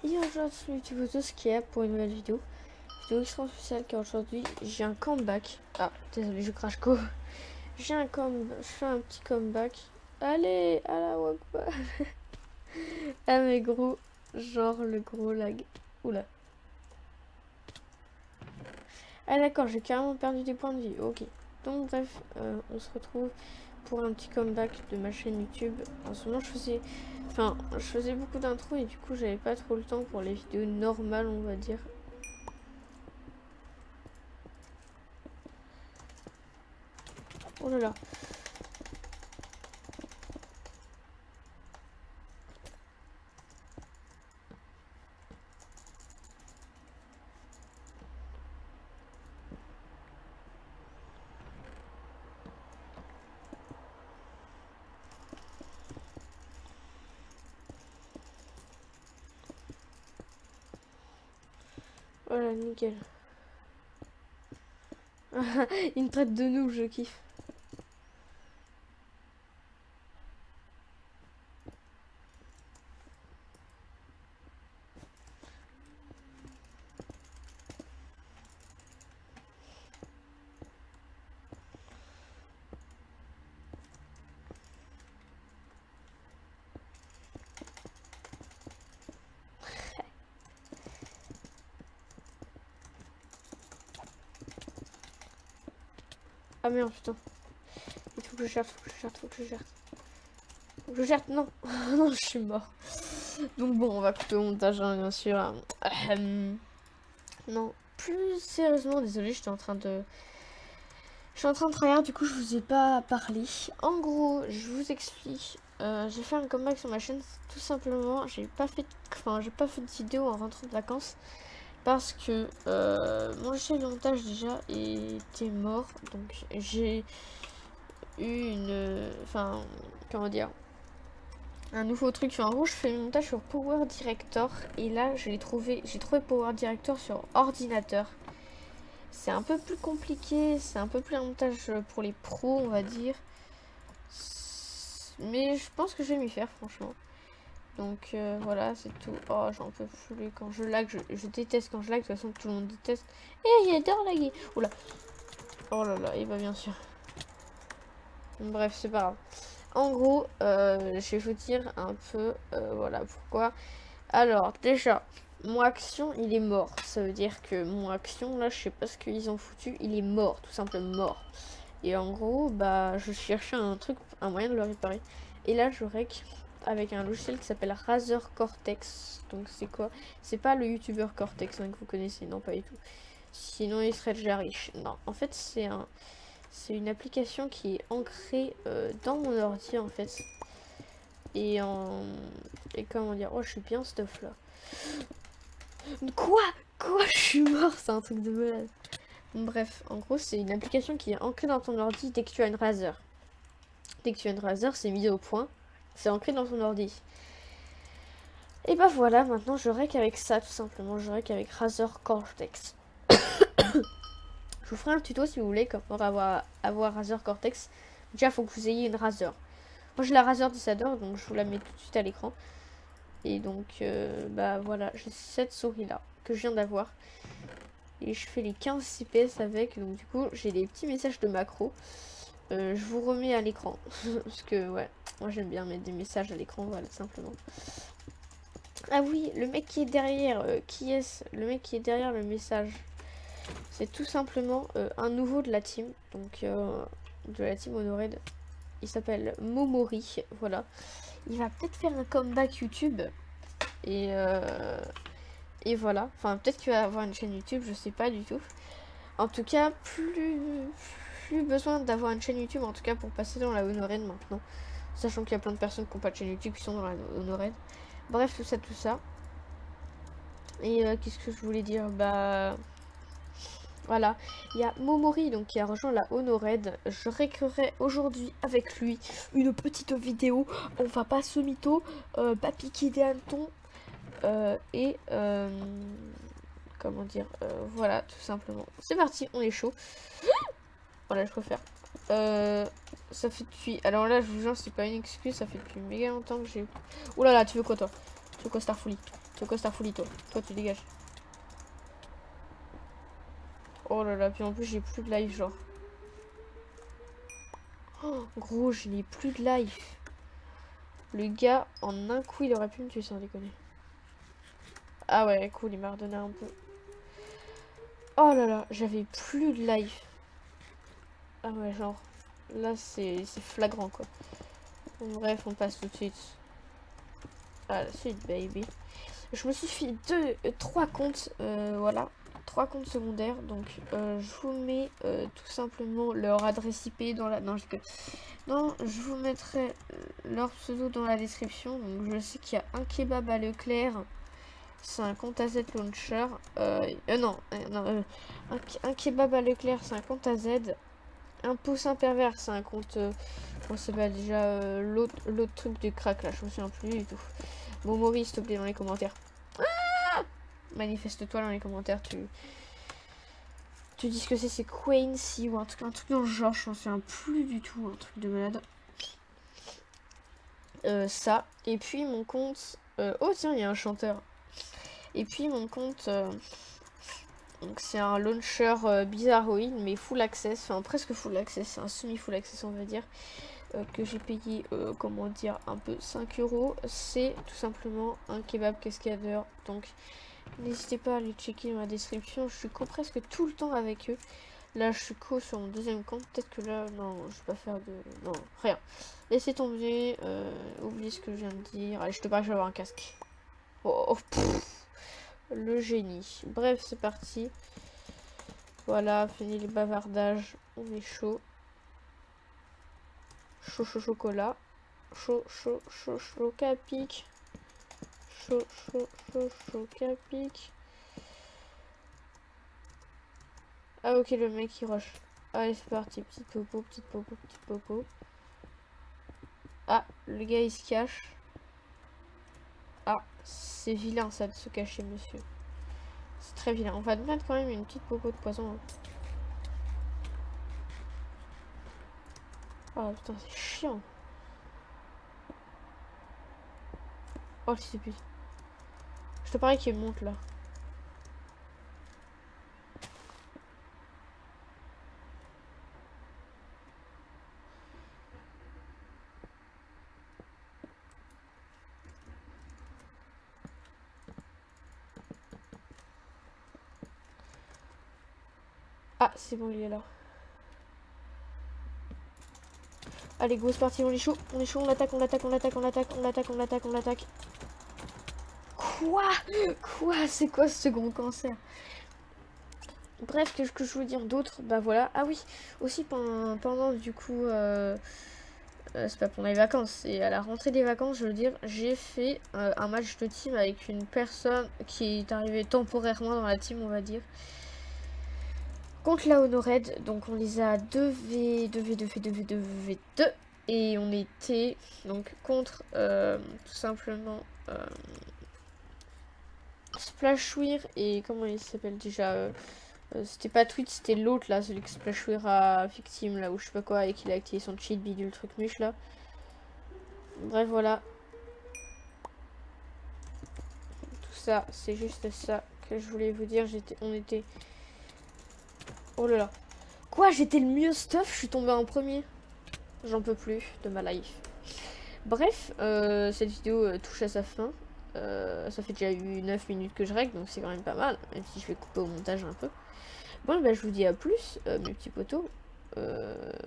Et aujourd'hui, tu veux tout ce qu'il y a pour une nouvelle vidéo. Vidéo extra spéciale car aujourd'hui j'ai un comeback. Ah, désolé, je crache quoi. Je fais un petit comeback. Allez, à la Wakba. Ah mais gros, genre le gros lag. Oula. Ah d'accord, j'ai carrément perdu des points de vie. Ok. Donc bref, on se retrouve pour un petit comeback de ma chaîne YouTube. En ce moment, je faisais beaucoup d'intros et du coup, j'avais pas trop le temps pour les vidéos normales, on va dire. Oh là là. Voilà, nickel. Il me traite de nous, je kiffe. Ah merde, putain. Il faut que je cherche, faut que je cherche. Faut que je cherche, non. Non, je suis mort. Donc bon, on va couper au montage, hein, bien sûr. Non, plus sérieusement, désolé, je suis en train de travailler, du coup je vous ai pas parlé. En gros, je vous explique. J'ai fait un comeback sur ma chaîne, tout simplement. J'ai pas fait de vidéo en rentrant de vacances parce que mon logiciel de montage déjà était mort. Donc j'ai eu comment dire, un nouveau truc. En gros, je fais le montage sur Power Director et là j'ai trouvé Power Director sur ordinateur. C'est un peu plus compliqué, c'est un peu plus un montage pour les pros, on va dire. Mais je pense que je vais m'y faire, franchement. Donc voilà, c'est tout. Oh, j'en peux plus quand je lag. Je déteste quand je lag. De toute façon, tout le monde déteste. Et il adore laguer. Oula. Oh là là, et bah bien sûr. Bref, c'est pas grave. En gros, je vais vous dire un peu, voilà pourquoi. Alors, déjà, mon action, il est mort. Ça veut dire que mon action, là, je sais pas ce qu'ils ont foutu. Il est mort, tout simplement mort. Et en gros, bah, je cherchais un moyen de le réparer. Et là, je rec avec un logiciel qui s'appelle Razer Cortex. Donc, c'est quoi? C'est pas le YouTuber Cortex hein, que vous connaissez, non, pas du tout. Sinon, il serait déjà riche. Non, en fait, c'est une application qui est ancrée dans mon ordi, en fait. Et comment dire? Oh, je suis bien stuff là. Quoi? Je suis mort, c'est un truc de malade. Bref, en gros, c'est une application qui est ancrée dans ton ordi dès que tu as une Razer. Dès que tu as une Razer, c'est mis au point. C'est ancré dans ton ordi. Et bah voilà, maintenant je rec avec ça, tout simplement. Je rec avec Razer Cortex. Je vous ferai un tuto si vous voulez, comment avoir Razer Cortex. Déjà, il faut que vous ayez une Razer. Moi, j'ai la Razer Dissator, donc je vous la mets tout de suite à l'écran. Et donc, bah voilà, j'ai cette souris-là que je viens d'avoir. Et je fais les 15 CPS avec, donc du coup, j'ai des petits messages de macro. Je vous remets à l'écran. Parce que, ouais, moi j'aime bien mettre des messages à l'écran, voilà, simplement. Ah oui, le mec qui est derrière, qui est-ce? Le mec qui est derrière le message. C'est tout simplement un nouveau de la team. Donc, de la team Honored. Il s'appelle Momori, voilà. Il va peut-être faire un comeback YouTube. Et voilà. Enfin, peut-être qu'il va avoir une chaîne YouTube, je sais pas du tout. En tout cas, plus besoin d'avoir une chaîne YouTube, en tout cas pour passer dans la Honored maintenant. Sachant qu'il y a plein de personnes qui n'ont pas de chaîne YouTube qui sont dans la Honored. Bref, tout ça. Et qu'est-ce que je voulais dire? Bah voilà, il y a Momori donc qui a rejoint la Honored. Je récréerai aujourd'hui avec lui une petite vidéo. On va pas se mytho, pas piquer des hannetons et comment dire, voilà tout simplement. C'est parti, on est chaud. Voilà, je préfère. Ça fait depuis. Alors là, je vous jure, c'est pas une excuse, ça fait depuis méga longtemps que j'ai. Ouh là là, tu veux quoi toi? Tu veux quoi, Starfully? Tu C'est quoi Starfully, toi? Toi, tu dégages. Oh là là, puis en plus, j'ai plus de life, genre. Oh, gros, je n'ai plus de life. Le gars, en un coup, il aurait pu me tuer sans déconner. Ah ouais, cool, il m'a redonné un peu. Oh là là, j'avais plus de life. Ah ouais, genre, là, c'est flagrant, quoi. Bon, bref, on passe tout de suite à la suite, baby. Je me suis fait 3 comptes, voilà. 3 comptes secondaires, donc je vous mets tout simplement leur adresse IP dans la... Non, non, je vous mettrai leur pseudo dans la description. Donc je sais qu'il y a un kebab à Leclerc, c'est un compte AZ launcher. Non, un kebab à Leclerc, c'est un compte AZ. Un poussin pervers, c'est un compte... on s'appelle déjà l'autre truc du crack là, je me souviens plus du tout. Bon, Maurice, s'il te plaît, dans les commentaires. Manifeste-toi dans les commentaires, tu dis ce que c'est Quincy ou un truc dans le genre, je m'en souviens plus du tout, un truc de malade. Ça, et puis mon compte, oh tiens, il y a un chanteur. Et puis mon compte, donc c'est un launcher Bizarroid, mais full access, enfin presque full access, un semi full access on va dire, que j'ai payé, comment dire, un peu 5 €. C'est tout simplement un kebab cascadeur, donc n'hésitez pas à aller checker dans la description. Je suis presque tout le temps avec eux. Là, je suis sur mon deuxième compte. Peut-être que là, non, je vais pas faire de... Non, rien. Laissez tomber. Oubliez ce que je viens de dire. Allez, je te parie que je vais avoir un casque. Oh, le génie. Bref, c'est parti. Voilà, fini les bavardages. On est chaud. Chaud, chaud, chocolat. Chaud, chaud, chaud, chaud, capique. Chaud, chaud, chaud, chaud, capique. Ah ok, le mec il rush. Allez, c'est parti. Petite popo, petite popo, petite popo. Ah, le gars il se cache. Ah, c'est vilain ça de se cacher, monsieur. C'est très vilain. On va te mettre quand même une petite popo de poison. Hein. Oh putain, c'est chiant. Oh, c'est plus. Je te parie qu'il monte là. Ah, c'est bon, il est là. Allez, go, c'est parti, on est chaud, on l'attaque, on l'attaque, on l'attaque, on l'attaque, on l'attaque, on l'attaque, on l'attaque. Quoi? Quoi? C'est quoi ce second cancer? Bref, qu'est-ce que je veux dire d'autre? Bah voilà. Ah oui, aussi pendant du coup... c'est pas pendant les vacances, c'est à la rentrée des vacances, je veux dire, j'ai fait un match de team avec une personne qui est arrivée temporairement dans la team, on va dire. Contre la Honored, donc on les a 2v2 et on était donc contre tout simplement Splashwear et comment il s'appelle déjà c'était pas Twitch, c'était l'autre là, celui que Splashwear a victime là ou je sais pas quoi et qu'il a activé son cheat bidule truc muche là. Bref voilà. Tout ça, c'est juste ça que je voulais vous dire, on était... Oh là là. Quoi, j'étais le mieux stuff, je suis tombée en premier. J'en peux plus de ma life. Bref, cette vidéo touche à sa fin. Ça fait déjà eu 9 minutes que je règle, donc c'est quand même pas mal, même si je vais couper au montage un peu. Bon, bah, je vous dis à plus, mes petits potos.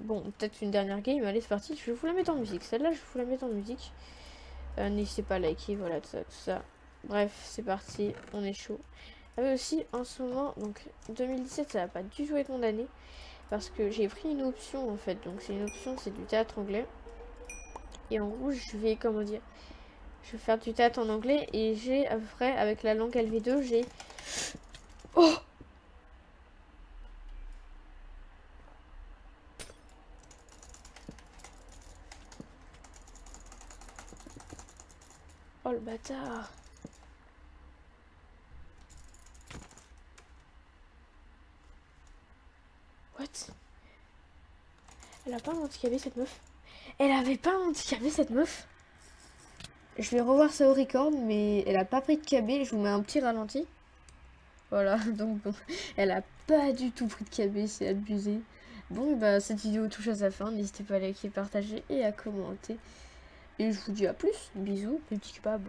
Bon, peut-être une dernière game, allez, c'est parti. Je vais vous la mettre en musique. Celle-là, je vais vous la mettre en musique. N'hésitez pas à liker, voilà, tout ça. Bref, c'est parti, on est chaud. Ah oui, aussi, en ce moment, donc 2017, ça va pas du tout être mon année. Parce que j'ai pris une option, en fait. Donc, c'est une option, c'est du théâtre anglais. Et en gros, je vais, comment dire... Je vais faire du théâtre en anglais. Et j'ai, à peu près, avec la langue LV2, j'ai... Oh! Oh, le bâtard! What? Elle a pas un handicapé cette meuf? Elle avait pas un handicapé cette meuf? Je vais revoir ça au record, mais elle a pas pris de KB. Je vous mets un petit ralenti. Voilà, donc bon, elle a pas du tout pris de KB, c'est abusé. Bon, bah cette vidéo touche à sa fin. N'hésitez pas à liker, partager et à commenter. Et je vous dis à plus. Bisous, les petits kebabs.